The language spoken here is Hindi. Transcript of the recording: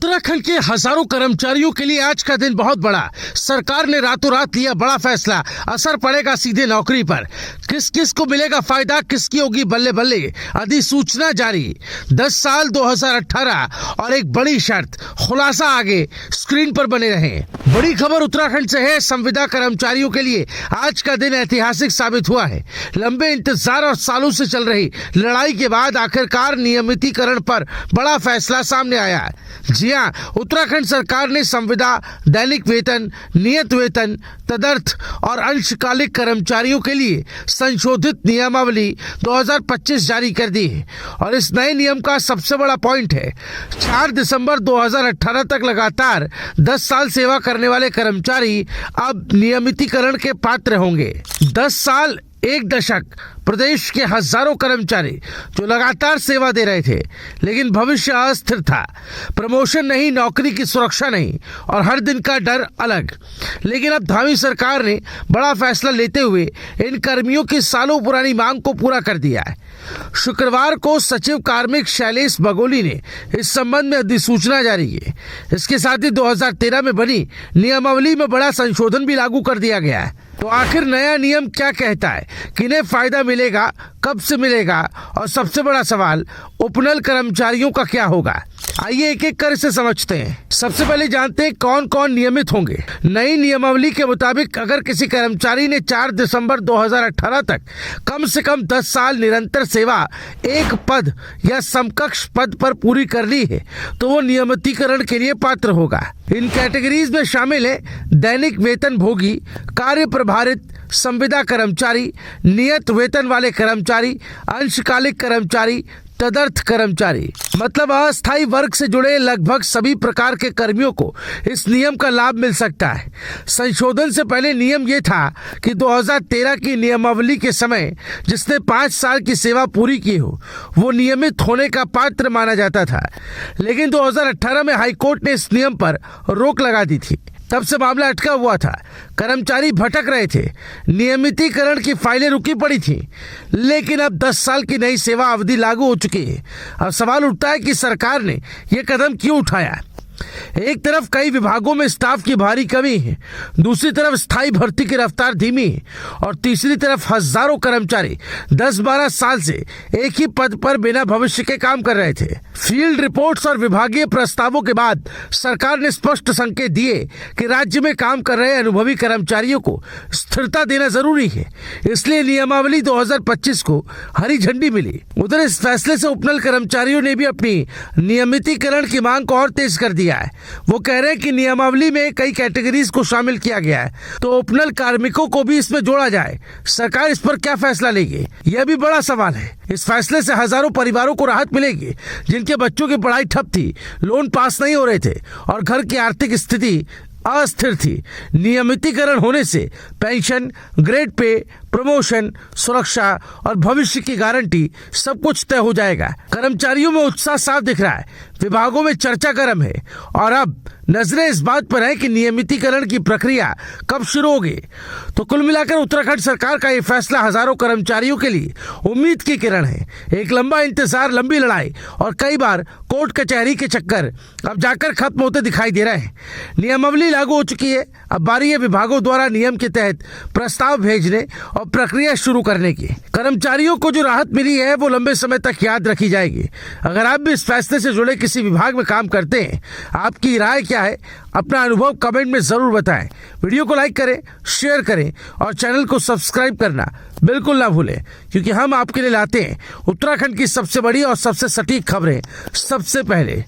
उत्तराखंड के हजारों कर्मचारियों के लिए आज का दिन बहुत बड़ा। सरकार ने रातों रात लिया बड़ा फैसला। असर पड़ेगा सीधे नौकरी पर। किस किस को मिलेगा फायदा, किसकी होगी बल्ले बल्ले। अधिसूचना जारी। 10 साल 2018 और एक बड़ी शर्त। खुलासा आगे स्क्रीन पर बने रहें। बड़ी खबर उत्तराखंड से है। संविदा कर्मचारियों के लिए आज का दिन ऐतिहासिक साबित हुआ है। लंबे इंतजार और सालों से चल रही लड़ाई के बाद आखिरकार नियमितीकरण पर बड़ा फैसला सामने आया है। जी हां, उत्तराखंड सरकार ने संविदा, दैनिक वेतन, नियत वेतन, तदर्थ और अंशकालिक कर्मचारियों के लिए संशोधित नियमावली 2025 जारी कर दी है। और इस नए नियम का सबसे बड़ा पॉइंट है 4 दिसंबर 2018 तक लगातार 10 साल सेवा करने वाले कर्मचारी अब नियमितीकरण के पात्र होंगे। 10 साल 1 दशक प्रदेश के हजारों कर्मचारी जो लगातार सेवा दे रहे थे, लेकिन भविष्य अस्थिर था। प्रमोशन नहीं, नौकरी की सुरक्षा नहीं और हर दिन का डर अलग। लेकिन अब धामी सरकार ने बड़ा फैसला लेते हुए इन कर्मियों की सालों पुरानी मांग को पूरा कर दिया है। शुक्रवार को सचिव कार्मिक शैलेश बगोली ने इस संबंध में अधिसूचना जारी की। इसके साथ ही 2013 में बनी नियमावली में बड़ा संशोधन भी लागू कर दिया गया है। तो आखिर नया नियम क्या कहता है, किन्हें फायदा मिलेगा, कब से मिलेगा और सबसे बड़ा सवाल उपनल कर्मचारियों का क्या होगा। आइए एक एक कर इसे समझते हैं। सबसे पहले जानते हैं कौन कौन नियमित होंगे। नई नियमावली के मुताबिक अगर किसी कर्मचारी ने 4 दिसंबर 2018 तक कम से कम 10 साल निरंतर सेवा एक पद या समकक्ष पद पर पूरी कर ली है तो वो नियमितीकरण के लिए पात्र होगा। इन कैटेगरीज में शामिल है दैनिक वेतन भोगी, कार्य प्रभारित, संविदा कर्मचारी, नियत वेतन वाले कर्मचारी, अंशकालिक कर्मचारी, तदर्थ कर्मचारी। मतलब अस्थायी वर्ग से जुड़े लगभग सभी प्रकार के कर्मियों को इस नियम का लाभ मिल सकता है। संशोधन से पहले नियम ये था कि 2013 की नियमावली के समय जिसने 5 साल की सेवा पूरी की हो वो नियमित होने का पात्र माना जाता था। लेकिन 2018 में हाईकोर्ट ने इस नियम पर रोक लगा दी थी। तब से मामला अटका हुआ था। कर्मचारी भटक रहे थे। नियमितीकरण की फाइलें रुकी पड़ी थी। लेकिन अब 10 साल की नई सेवा अवधि लागू हो चुकी है। अब सवाल उठता है कि सरकार ने यह कदम क्यों उठाया। एक तरफ कई विभागों में स्टाफ की भारी कमी है, दूसरी तरफ स्थायी भर्ती की रफ्तार धीमी है और तीसरी तरफ हजारों कर्मचारी 10-12 साल से एक ही पद पर बिना भविष्य के काम कर रहे थे। फील्ड रिपोर्ट्स और विभागीय प्रस्तावों के बाद सरकार ने स्पष्ट संकेत दिए कि राज्य में काम कर रहे अनुभवी कर्मचारियों को स्थिरता देना जरूरी है। इसलिए नियमावली 2025 को हरी झंडी मिली। उधर इस फैसले से उपनल कर्मचारियों ने भी अपनी नियमितीकरण की मांग को और तेज कर दिया है। वो कह रहे हैं कि नियमावली में कई कैटेगरीज को शामिल किया गया है तो उपनल कार्मिकों को भी इसमें जोड़ा जाए। सरकार इस पर क्या फैसला लेगी, यह भी बड़ा सवाल है। इस फैसले से हजारों परिवारों को राहत मिलेगी जिनके बच्चों की पढ़ाई ठप थी, लोन पास नहीं हो रहे थे और घर की आर्थिक स्थिति अस्थिर थी। नियमितीकरण होने से पेंशन, ग्रेड पे, प्रमोशन, सुरक्षा और भविष्य की गारंटी सब कुछ तय हो जाएगा। कर्मचारियों में उत्साह साफ दिख रहा है। विभागों में चर्चा गर्म है और अब नजरें इस बात पर है कि नियमितीकरण की प्रक्रिया कब शुरू होगी। तो कुल मिलाकर उत्तराखंड सरकार का यह फैसला हजारों कर्मचारियों के लिए उम्मीद की किरण है। एक लंबा इंतजार, लंबी लड़ाई और कई बार कोर्ट कचहरी के चक्कर अब जाकर खत्म होते दिखाई दे रहे हैं। नियमावली लागू हो चुकी है। अब बारी है विभागों द्वारा नियम के तहत प्रस्ताव भेजने और प्रक्रिया शुरू करने की। कर्मचारियों को जो राहत मिली है वो लंबे समय तक याद रखी जाएगी। अगर आप भी इस फैसले से जुड़े किसी विभाग में काम करते हैं, आपकी राय क्या है, अपना अनुभव कमेंट में जरूर बताएं। वीडियो को लाइक करें, शेयर करें और चैनल को सब्सक्राइब करना बिल्कुल ना भूलें, क्योंकि हम आपके लिए लाते हैं उत्तराखंड की सबसे बड़ी और सबसे सटीक खबरें सबसे पहले।